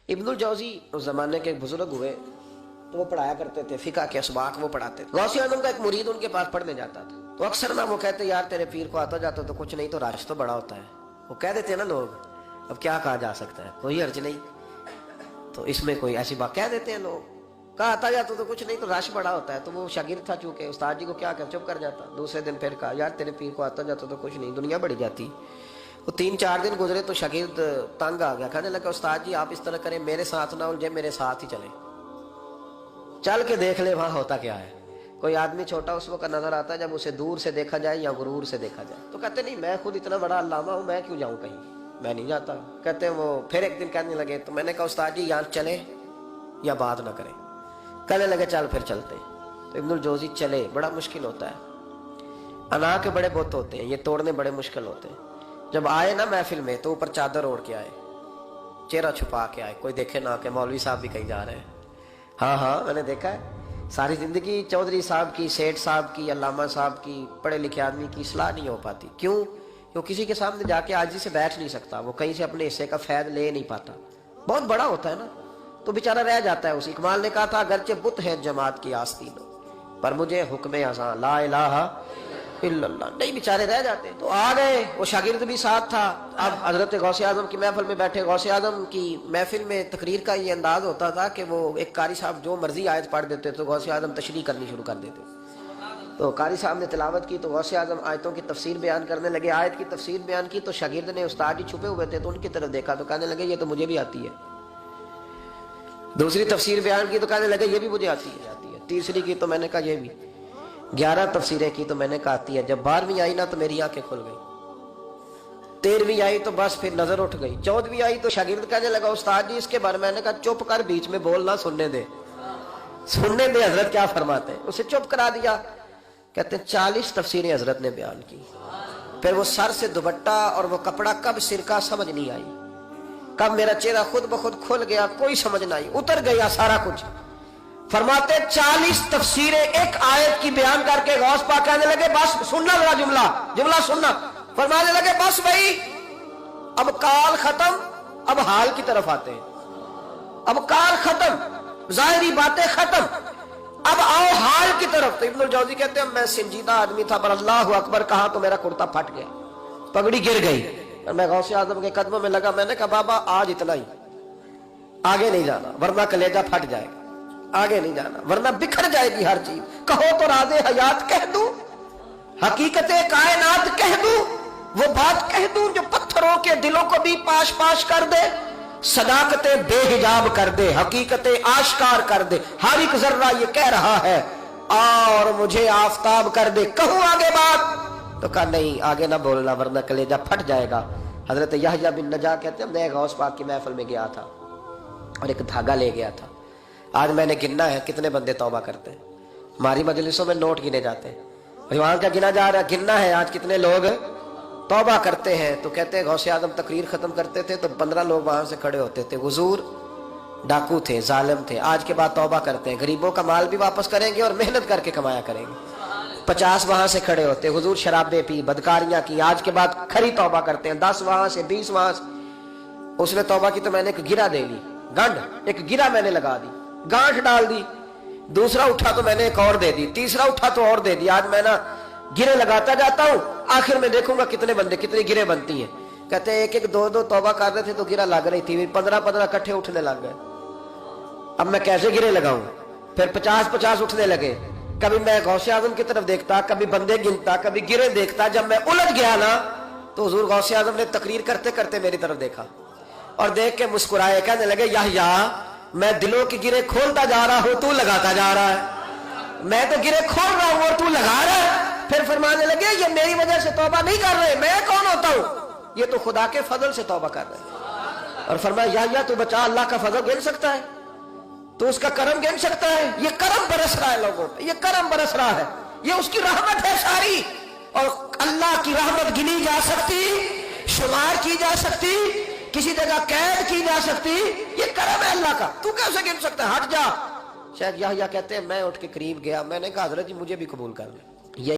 Ibnul जौजी उस जमाने के एक बुजुर्ग हुए, तो वो पढ़ाया करते थे, फिका के असबाक वो पढ़ाते थे। गौसे आजम का एक मुरीद उनके पास पढ़ने जाता था, तो अक्सर ना वो कहते यार तेरे पीर को आता जाता तो कुछ नहीं, तो राश तो बड़ा होता है। वो कह देते हैं ना लोग, अब क्या कहा जा सकता है, कोई अर्ज नहीं, तो इसमें कोई ऐसी बात कह देते हैं लोग, कहा आता जाता तो कुछ नहीं, तो रश बड़ा होता है। तो वो शागिर्द था, चूंकि उस्ताद जी को क्या कर, चुप कर जाता। दूसरे दिन फिर कहा यार तेरे पीर को आता जाता तो कुछ नहीं, दुनिया बढ़ जाती। वो 3-4 दिन गुजरे तो शागिर्द तंग आ गया, कहने लगा उस्ताद जी आप इस तरह करें, मेरे साथ ना उलझे, मेरे साथ ही चले, चल के देख ले वहां होता क्या है। कोई आदमी छोटा उस वक्त नजर आता है जब उसे दूर से देखा जाए या गुरूर से देखा जाए। तो कहते नहीं मैं खुद इतना बड़ा अल्लामा हूं, मैं क्यों जाऊं कहीं, मैं नहीं जाता। कहते वो फिर एक दिन कहने लगे, तो मैंने कहा उस्ताद जी यहाँ चले या बात ना करें। कहने लगे चल फिर चलते। तो इब्नुल जौजी चले, बड़ा मुश्किल होता है, अना के बड़े बुत होते हैं, ये तोड़ने बड़े मुश्किल होते हैं। जब आए ना महफिल में तो ऊपर चादर ओढ़ के आए, चेहरा छुपा के आए, कोई देखे ना कि मौलवी साहब भी कहीं जा रहे हैं। हाँ हाँ मैंने देखा है, सारी जिंदगी चौधरी साहब की, सेठ साहब की, अल्लामा साहब की, पढ़े लिखे आदमी की इस्लाह नहीं हो पाती। क्यों? क्यों किसी के सामने जाके आजी से बैठ नहीं सकता, वो कहीं से अपने हिस्से का फैद ले नहीं पाता, बहुत बड़ा होता है ना, तो बेचारा रह जाता है। उस इकबाल ने कहा था अगरचे बुत है जमात की आस्तीनों पर मुझे हुक्म अज़ां ला इलाहा इल्लल्लाह, नहीं बेचारे रह जाते। तो आ गए, वो शागिर्द भी साथ था। अब हजरत गौसे आजम की महफिल में बैठे, गौसे आजम की महफिल में तकरीर का ये अंदाज होता था कि वो एक कारी साहब जो मर्जी आयत पढ़ देते तो गौसे आजम तशरीह करनी शुरू कर देते। तो कारी साहब ने तिलावत की तो गौसे आजम आयतों की तफसीर बयान करने लगे। आयत की तफसीर बयान की तो शागिर्द ने, उस्ताद जी छुपे हुए थे तो उनकी तरफ देखा तो कहने लगे ये तो मुझे भी आती है। दूसरी तफसीर बयान की तो कहने लगे ये भी मुझे आती है। तीसरी की तो मैंने कहा ये भी। 11 तफसीरें की तो मैंने कहा आती है। जब 12वीं आई ना तो मेरी आंखें खुल गई। 13वीं आई तो बस फिर नजर उठ गई। 14वीं आई तो शागिर्द कहने लगा उस्ताद जी इसके बारे में। मैंने कहा चुप कर, बीच में बोलना, सुनने दे, सुनने दे हजरत क्या फरमाते हैं। उसे चुप करा दिया। कहते हैं 40 तफसीरें हजरत ने बयान की। फिर वो सर से दुपट्टा और वो कपड़ा कब सिर का समझ नहीं आई, कब मेरा चेहरा खुद ब खुद खुल गया कोई समझ नहीं आई, उतर गया सारा कुछ। फरमाते 40 तफसीरें एक आयत की बयान करके गौस पाक कहने लगे बस सुनना, मेरा जुमला सुनना। फरमाने लगे बस भाई अब काल खत्म, अब हाल की तरफ आते हैं। अब काल खत्म, जाहिरी बातें खत्म, अब आओ हाल की तरफ। तो इब्नुल जौजी कहते हैं मैं संजीदा आदमी था पर अल्लाह अकबर कहा तो मेरा कुर्ता फट गया, पगड़ी गिर गई और मैं गौसे आजम के कदमों में लगा। मैंने कहा बाबा आज इतना ही, आगे नहीं जाना वरना कलेजा फट जाएगा, आगे नहीं जाना वरना बिखर जाएगी हर चीज। कहो तो राज़े हयात कह दूं, हकीकते कायनात कह दूं, वो बात कह दूं जो पत्थरों के दिलों को भी पाश पाश कर दे, सदाकते बेहिजाब कर दे, हकीकते आश्कार कर दे। हर एक जर्रा ये कह रहा है और मुझे आफताब कर दे, कहूं आगे बात तो कहा नहीं आगे ना बोलना वरना कलेजा फट जाएगा। हजरत यहया बिन नजा कहते हैं मैं गौस पाक की महफिल में गया था और एक धागा ले गया था। आज मैंने गिनना है कितने बंदे तौबा करते हैं। हमारी मजलिसों में नोट गिने जाते हैं, वहां क्या गिना जा रहा है, गिनना है आज कितने लोग तौबा करते हैं। तो कहते हैं गौसे आजम तकरीर खत्म करते थे तो 15 लोग वहां से खड़े होते थे। हुजूर डाकू थे, जालिम थे, आज के बाद तौबा करते हैं, गरीबों का माल भी वापस करेंगे और मेहनत करके कमाया करेंगे। 50 वहां से खड़े होते, हुजूर शराबे पी, बदकारियां की, आज के बाद खरी तौबा करते हैं। 10 वहां से, 20 वहां से। उसने तौबा की तो मैंने एक गिरा दे ली, गंढ एक गिरा मैंने लगा दी, गांठ डाल दी। दूसरा उठा तो मैंने एक और दे दी, तीसरा उठा तो और दे दी। आज मैं ना गिरे लगाता जाता हूं, आखिर में देखूंगा कितने बंदे, कितनी गिरे बनती हैं। कहते हैं 1-1, 2-2 तौबा कर रहे थे तो गिरा लग रही थी, 15-15 इकट्ठे उठने लग गए। अब मैं कैसे गिरे लगाऊं? फिर 50-50 उठने लगे। कभी मैं गौसे आजम की तरफ देखता, कभी बंदे गिनता, कभी गिरे देखता। जब मैं उलझ गया ना तो हुजूर गौसे आजम ने तकरीर करते करते मेरी तरफ देखा और देख के मुस्कुराए, कहने लगे यहया मैं दिलों की गिरे खोलता जा रहा हूं, तू लगाता जा रहा है। मैं तो गिरे खोल रहा हूं और तू लगा रहा है। फिर फरमाने लगे ये मेरी वजह से तौबा नहीं कर रहे, मैं कौन होता हूं, ये तो खुदा के फजल से तौबा कर रहे। और फरमाया या तू बचा, अल्लाह का फजल गिन सकता है, तो उसका करम गिन सकता है। ये करम बरस रहा है लोगों पे, ये करम बरस रहा है, ये उसकी रहमत है सारी। और अल्लाह की रहमत गिनी जा सकती, शुमार की जा सकती, किसी जगह कैद की जा सकती, ये करम है अल्लाह का, तू कैसे गिन सकता है, हट जा। शेख यहया कहते हैं मैं उठ के करीब गया, मैंने कहा हजरत जी मुझे भी कबूल कर ले।